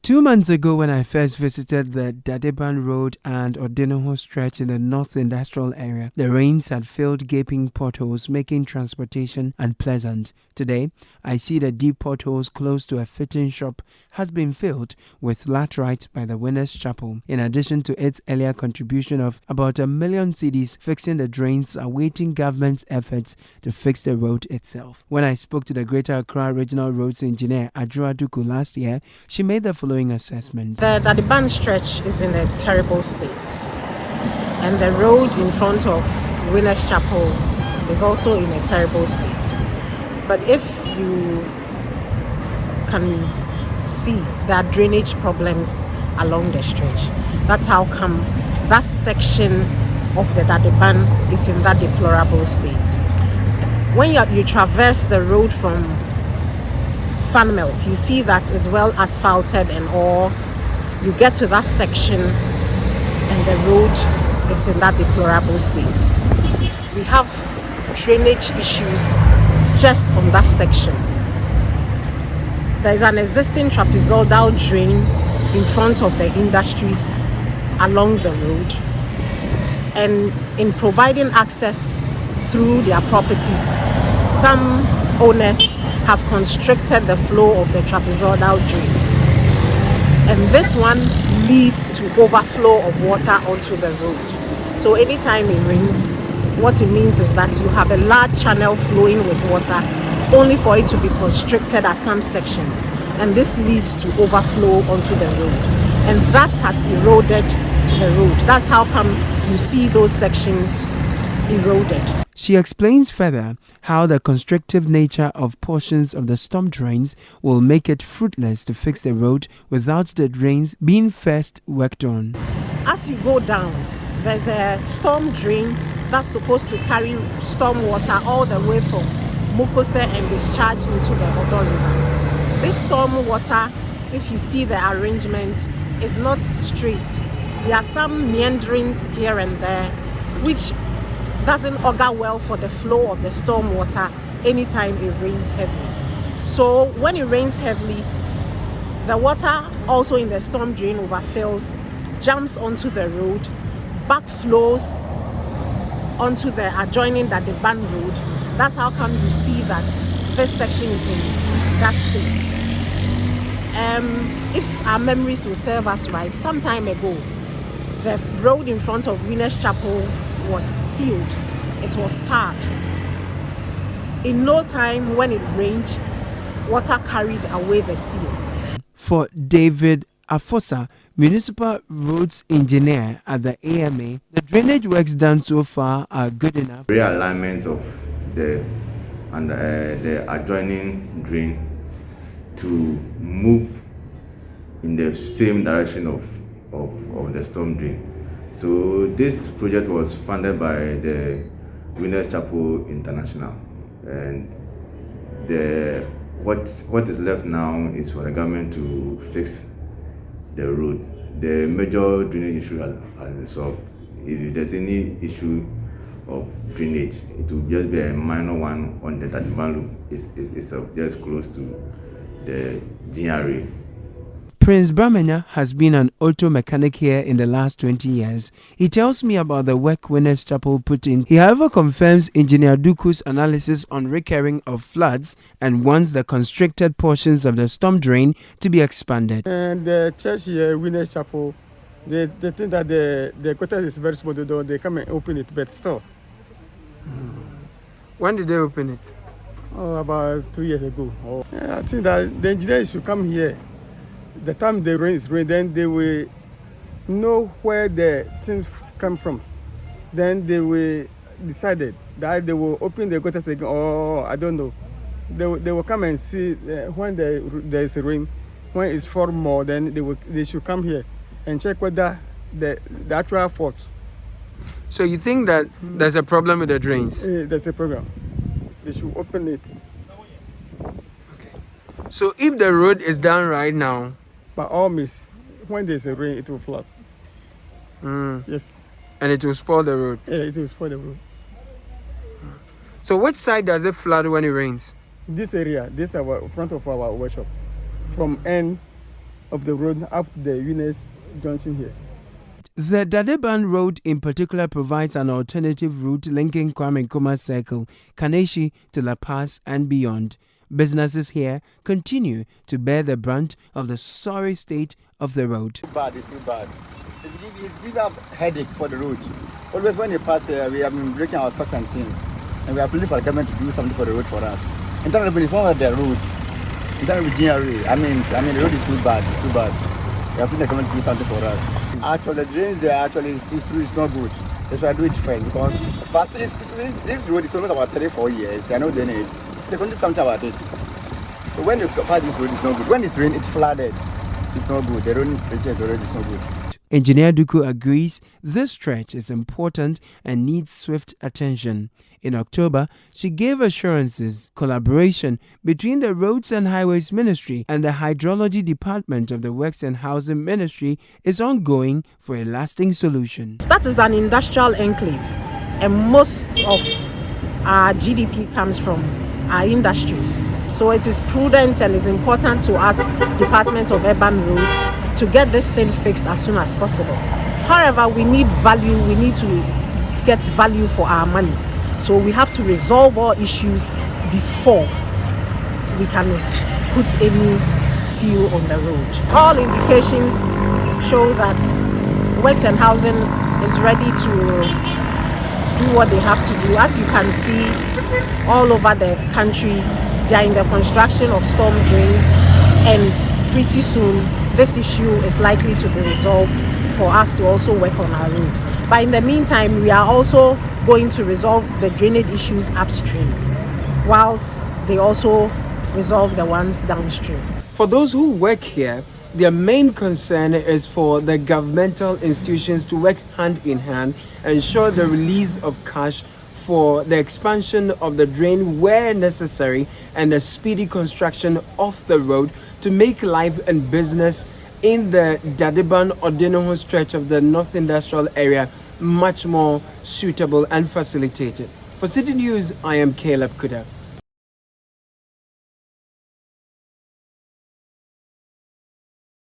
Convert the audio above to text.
2 months ago, when I first visited the Dadeban-Odeneho stretch in the North Industrial Area, the rains had filled gaping potholes, making transportation unpleasant. Today, I see the deep potholes close to a fitting shop has been filled with laterite by the Winners Chapel, in addition to its earlier contribution of about 1 million cedis fixing the drains, awaiting government's efforts to fix the road itself. When I spoke to the Greater Accra Regional Roads Engineer Adjoa Duku last year, she made the following assessment. The Dadeban stretch is in a terrible state, and the road in front of Winners Chapel is also in a terrible state. But if you can see, there are drainage problems along the stretch. That's how come that section of the Dadeban is in that deplorable state. When you traverse the road from Fan Milk, you see that is well asphalted and all. You get to that section and the road is in that deplorable state. We have drainage issues just on that section. There is an existing trapezoidal drain in front of the industries along the road, and in providing access through their properties, some owners have constricted the flow of the trapezoidal drain, and this one leads to overflow of water onto the road. So anytime it rains, what it means is that you have a large channel flowing with water, only for it to be constricted at some sections, and this leads to overflow onto the road, and that has eroded the road. That's how come you see those sections eroded. She explains further how the constrictive nature of portions of the storm drains will make it fruitless to fix the road without the drains being first worked on. As you go down, there's a storm drain that's supposed to carry storm water all the way from Mokose and discharge into the Odo River. This storm water, if you see the arrangement, is not straight. There are some meanderings here and there, which doesn't augur well for the flow of the storm water anytime it rains heavily. So when it rains heavily, the water also in the storm drain overfills, jumps onto the road, backflows onto the adjoining Dadeban road. That's how come you see that this section is in that state. If our memories will serve us right, some time ago, the road in front of Winners Chapel was sealed. It was tarred. In no time, when it rained, water carried away the seal. For David Afosa, Municipal Roads Engineer at the AMA, the drainage works done so far are good enough. Realignment of the adjoining drain to move in the same direction of the storm drain. So this project was funded by the Winners Chapel International, and what is left now is for the government to fix the road. The major drainage issue has been solved. If there's any issue of drainage, it will just be a minor one on the Dadeban loop. It's just close to the GRA. Prince Bramenya has been an auto mechanic here in the last 20 years. He tells me about the work Winners Chapel put in. He, however, confirms Engineer Duku's analysis on recurring of floods and wants the constricted portions of the storm drain to be expanded. And the church here, Winners Chapel, they think that the quarter is very small. They come and open it, but still. When did they open it? Oh, about 2 years ago. Oh. Yeah, I think that the engineers should come here. The time the rain is rain, then they will know where the things come from. Then they will decide that they will open the gutters again, or I don't know. They will come and see when there is rain, when it's fall more. Then they should come here and check whether the actual fault. So you think that there's a problem with the drains? There's a problem. They should open it. Okay. So if the road is down right now, by all means, when there's a rain, it will flood. Yes. And it will spoil the road. Yeah, it will spoil the road. So which side does it flood when it rains? This area, this is our front of our workshop. From end of the road up to the Winners Junction here. The Dadeban Road in particular provides an alternative route linking Kwame Nkrumah Circle, Kaneshi to La Paz and beyond. Businesses here continue to bear the brunt of the sorry state of the road. It's too bad. It gives us headache for the road. Always when you pass here, we have been breaking our socks and things, and we are pleading for the government to do something for the road for us. In terms of the form of the road, in terms of GRA, I mean the road is too bad. It's too bad. We are pleading the government to do something for us. Actually, the drainage there actually is not good. That's why I do it first because but this road is almost about 3-4 years. They are not doing it. They can do something about it. So when you pass this road, it's not good. When it's rain, it's flooded. It's not good. The road is not good. Engineer Duku agrees this stretch is important and needs swift attention. In October, she gave assurances collaboration between the Roads and Highways Ministry and the Hydrology Department of the Works and Housing Ministry is ongoing for a lasting solution. That is an industrial enclave, and most of our GDP comes from our industries. So it is prudent and it's important to us, Department of Urban Roads, to get this thing fixed as soon as possible. However, we need value. We need to get value for our money. So we have to resolve all issues before we can put any seal on the road. All indications show that Works and Housing is ready to do what they have to do. As you can see, all over the country, they are in the construction of storm drains, and pretty soon this issue is likely to be resolved for us to also work on our roads. But in the meantime, we are also going to resolve the drainage issues upstream, whilst they also resolve the ones downstream. For those who work here, their main concern is for the governmental institutions to work hand in hand, ensure the release of cash for the expansion of the drain where necessary, and the speedy construction of the road to make life and business in the Dadeban-Odeneho stretch of the North Industrial Area much more suitable and facilitated. For City News, I am Caleb Kuda.